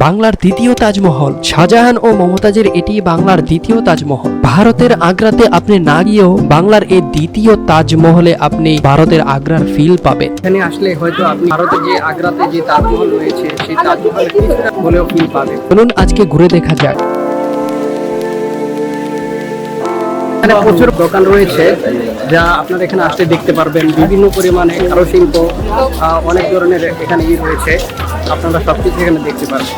বাংলার দ্বিতীয় তাজমহল। শাহজাহান ও মমতাজের এটি বাংলার দ্বিতীয় তাজমহল। ভারতের আগ্রাতে আপনি না গিয়েও বাংলার এই দ্বিতীয় তাজমহলে আপনি ভারতের আগ্রার ফিল পাবেন। এখানে আসলে হয়তো আপনি ভারতের যে আগ্রাতে যে তাজমহল রয়েছে সেই তাজমহলের কিছুটা হলেও ফিল পাবেন। চলুন আজকে ঘুরে দেখা যাক। এখানে প্রচুর দোকান রয়েছে যা আপনারা এখানে আসলে দেখতে পারবেন। বিভিন্ন পরিমাণে কারুশিল্প, অনেক ধরনের এখানে রয়েছে, আপনারা সবকিছু এখানে দেখতে পারবেন।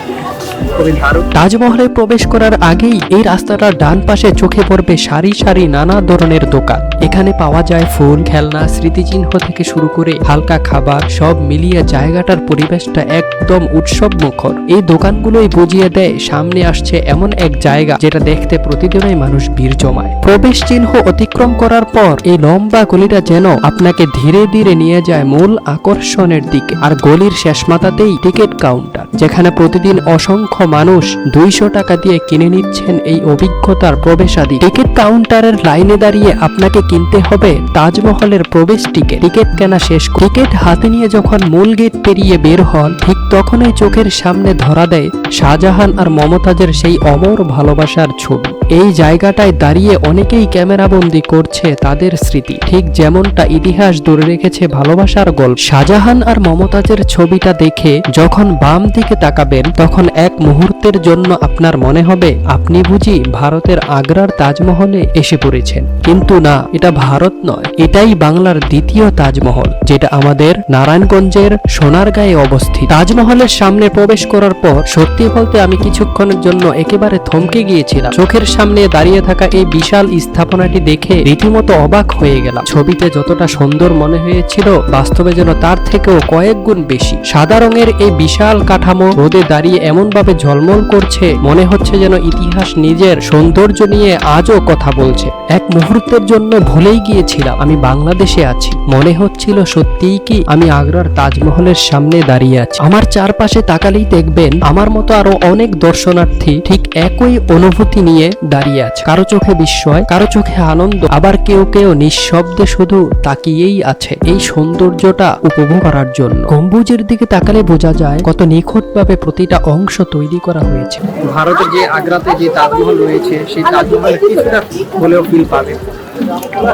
খুবই দারুণ। তাজমহলে প্রবেশ করার আগেই এই রাস্তাটার ডান পাশে চোখে পড়বে সারি সারি নানা ধরনের দোকান। এখানে পাওয়া যায় ফুল, খেলনা, স্মৃতিচিহ্ন থেকে শুরু করে হালকা খাবার, সব মিলিয়ে জায়গাটার পরিবেশটা একদম উৎসব মুখর। এই দোকানগুলোই বুঝিয়ে দেয় সামনে আসছে এমন এক জায়গা যেটা দেখতে প্রতিদিনই মানুষ ভিড় জমায়। প্রবেশ চিহ্ন অতিক্রম করার পর এই লম্বা গলিটা যেন আপনাকে ধীরে ধীরে নিয়ে যায় মূল আকর্ষণের দিকে। আর গলির শেষ মাথাতেই টিকিট কাউন্টার, যেখানে প্রতিদিন অসংখ্য মানুষ 200 টাকা দিয়ে কিনে নিচ্ছেন এই অভিজ্ঞতার প্রবেশাদি। টিকিট কাউন্টারের লাইনে দাঁড়িয়ে আপনাকে কিনতে হবে তাজমহলের প্রবেশ টিকিট। টিকিট কেনা শেষ, টিকিট হাতে নিয়ে যখন মূল গেট পেরিয়ে বের হন, ঠিক তখনই চোখের সামনে ধরা দেয় শাহজাহান আর মমতাজের সেই অমর ভালোবাসার ছবি। এই জায়গাটায় দাঁড়িয়ে অনেকেই ক্যামেরাবন্দি করছে তাদের স্মৃতি, ঠিক যেমনটা ইতিহাস ধরে রেখেছে ভালোবাসার গল্প। শাহজাহান আর মমতাজের ছবিটা দেখে যখন বাম দিকে তাকাবেন, তখন এক মুহূর্তের জন্য আপনার মনে হবে আপনি বুঝি ভারতের আগ্রার তাজমহলে এসে পড়েছেন। কিন্তু না, এটা ভারত নয়, এটাই বাংলার দ্বিতীয় তাজমহল, যেটা আমাদের নারায়ণগঞ্জের সোনারগাঁয়ে অবস্থিত। তাজমহলের সামনে প্রবেশ করার পর সত্যি বলতে আমি কিছুক্ষণের জন্য একেবারে থমকে গিয়েছিলাম। চোখের সামনে দাঁড়িয়ে থাকা এই বিশাল স্থাপনাটি দেখে রীতিমতো অবাক হয়ে গেলাম। ছবিতে যতটা সুন্দর মনে হয়েছিল, বাস্তবে যেন তার থেকেও কয়েক গুণ বেশি। সাদা রঙের এই বিশাল কাঠামো রোদে দাঁড়িয়ে এমন ভাবে ঝলমল করছে, মনে হচ্ছে যেন ইতিহাস নিজের সৌন্দর্য নিয়ে আজও কথা বলছে। এক মুহূর্তের জন্য ভুলেই গিয়েছিলাম আমি বাংলাদেশে আছি। মনে হচ্ছিল সত্যিই কি আমি আগ্রার তাজমহলের সামনে দাঁড়িয়ে আছি। আমার চারপাশে তাকালেই দেখবেন আমার মতো আরো অনেক দর্শনার্থী ঠিক একই অনুভূতি নিয়ে দাঁড়িয়ে আছে। কারো চোখে বিস্ময়, কারো চোখে আনন্দ, আবার কেউ কেউ নিঃশব্দে শুধু তাকিয়েই আছে এই সৌন্দর্যটা উপভোগ করার জন্য। গম্বুজের দিকে তাকালে বোঝা যায় কত নিখুঁতভাবে প্রতিটা অংশ তৈরি করা হয়েছে। ভারতের যে আগ্রাতে যে তাজমহল রয়েছে সেই তাজমহলের কিছুটা হলেও ফিল পাবে।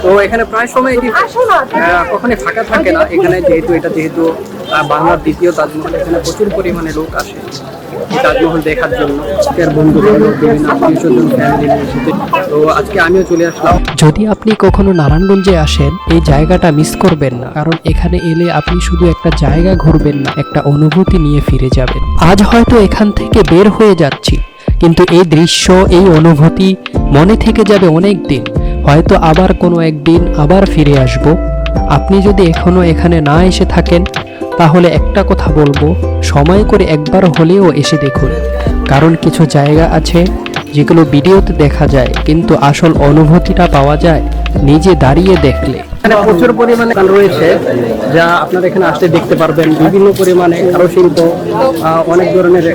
তো এখানে প্রায় সময় এটি কখনই ফাঁকা থাকে না। এখানে যেহেতু বাংলার দ্বিতীয় তাজমহল, এখানে প্রচুর পরিমাণে লোক আসে তাজমহল দেখার জন্য। বন্ধু ফ্যামিলি নিয়ে এসেছে। তো আজকে আমিও চলে আসলাম। যদি আপনি কখনো নারায়ণগঞ্জে আসেন, এই জায়গাটা মিস করবেন না, কারণ এখানে এলে আপনি শুধু একটা জায়গা ঘুরবেন না, একটা অনুভূতি নিয়ে ফিরে যাবেন। আজ হয়তো এখান থেকে বের হয়ে যাচ্ছি, কিন্তু এই দৃশ্য, এই অনুভূতি মনে থেকে যাবে অনেক দিন। হয়তো আবার কোনো একদিন আবার ফিরে আসব। আপনি যদি এখনো এখানে না এসে থাকেন, তাহলে একটা কথা বলবো, সময় করে একবার হলেও এসে দেখুন। কারণ কিছু জায়গা আছে যেগুলো ভিডিওতে দেখা যায়, কিন্তু আসল অনুভূতিটা পাওয়া যায় নিজে দাঁড়িয়ে দেখলে। এখানে প্রচুর পরিমাণে দোকান রয়েছে যা আপনারা এখানে আসলে দেখতে পারবেন। বিভিন্ন পরিমাণে কারুশিল্প, অনেক ধরনের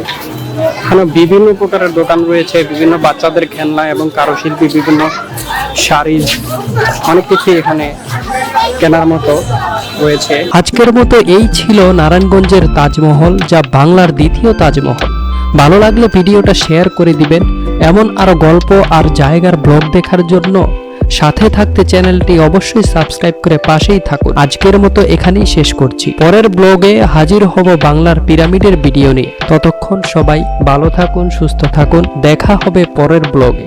এখানে বিভিন্ন প্রকারের দোকান রয়েছে। বিভিন্ন বাচ্চাদের খেলনা এবং কারুশিল্পী, বিভিন্ন শাড়ি, অনেক কিছু এখানে কেনার মতো রয়েছে। আজকের মতো এই ছিল নারায়ণগঞ্জের তাজমহল, যা বাংলার দ্বিতীয় তাজমহল। ভালো লাগলে ভিডিওটা শেয়ার করে দিবেন। এমন আরো গল্প আর জায়গার ব্লগ দেখার জন্য সাথে থাকতে চ্যানেলটি অবশ্যই সাবস্ক্রাইব করে পাশেই থাকুন। আজকের মতো এখানেই শেষ করছি। পরের ব্লগে হাজির হব বাংলার পিরামিডের ভিডিও নিয়ে। ততক্ষণ সবাই ভালো থাকুন, সুস্থ থাকুন। দেখা হবে পরের ব্লগে।